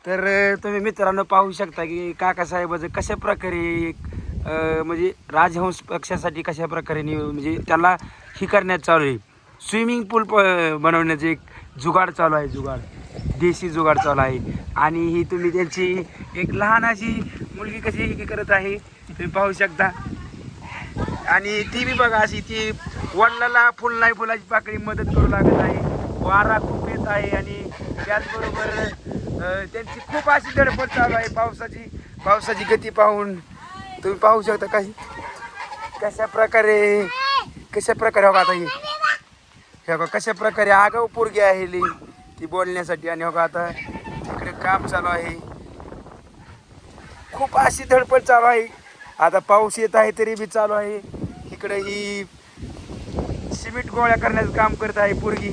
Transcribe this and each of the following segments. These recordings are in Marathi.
तर तुम्ही मित्रांनो पाहू शकता की काकासाहेबाचं कशा प्रकारे म्हणजे राजहंस पक्षासाठी कशा प्रकारे म्हणजे त्याला ही करण्यात चालू आहे. स्विमिंग पूल बनवण्याचं एक जुगाड चालू आहे, जुगाड देशी जुगाड चालू आहे. आणि ही तुम्ही त्यांची एक लहान अशी मुलगी कशी ही करत आहे तुम्ही पाहू शकता. आणि ती बी बघा अशी ती वडिलाला फुलाची पाकळी मदत करू लागत आहे. वारा खूप येत आहे आणि त्याचबरोबर त्यांची खूप अशी धडपड चालू आहे. पावसाची गती पाहून तुम्ही पाहू शकता कशा प्रकारे हो आता ही हे बघा कशा प्रकारे आगाऊ पोरगी आहे ती बोलण्यासाठी. आणि हो आता तिकडे काम चालू आहे, खूप अशी धडपड चालू आहे. आता पाऊस येत आहे तरी बी चालू आहे. इकडे ही सिमेंट गोळ्या करण्याचं काम करत आहे पोरगी.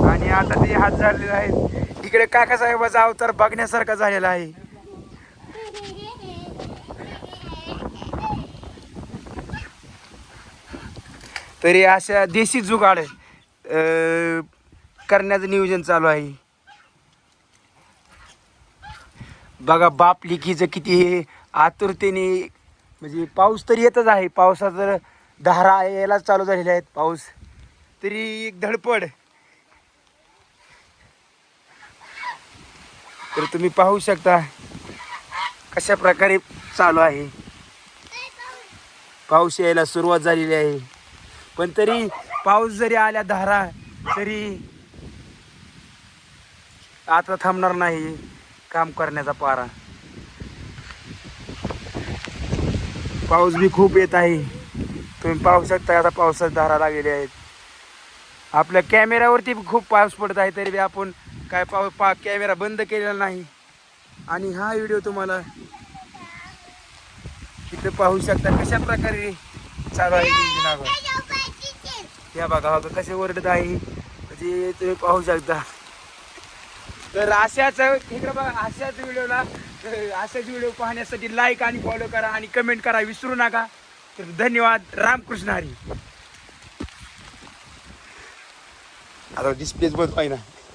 आणि आता ते हात झालेले आहेत. इकडे काकासाहेबाचा अवतार बघण्यासारखा झालेला आहे. तरी अशा देशी जुगाड करण्याचं नियोजन चालू आहे. बघा बाप लिकीचं किती हे आतुरतेने, म्हणजे पाऊस तरी येतच आहे, पावसाचं धारा यायला चालू झालेल्या आहेत. पाऊस तरी एक धडपड. तर तुम्ही पाहू शकता कशा प्रकारे चालू आहे. पाऊस यायला सुरुवात झालेली आहे, पण तरी पाऊस जरी आल्या धारा तरी आता थांबणार नाही काम करण्याचा पारा. पाऊस बी खूप येत आहे, तुम्ही पाहू शकता. आता पावसात धारा लागलेल्या आहेत. आपल्या कॅमेऱ्यावरती खूप पाऊस पडत आहे तरी बी आपण काय कॅमेरा बंद केलेला नाही. आणि हा व्हिडिओ तुम्हाला इथं पाहू शकता कशा प्रकारे चालू आहे. या बघा कसे ओरडत आहे, म्हणजे तुम्ही पाहू शकता. तर अशाच इकडे बघा अशाच व्हिडिओ पाहण्यासाठी लाईक आणि फॉलो करा आणि कमेंट करा विसरू नका. तर धन्यवाद. रामकृष्ण हरी. आता डिस्प्लेच बंद पाहिजे ना.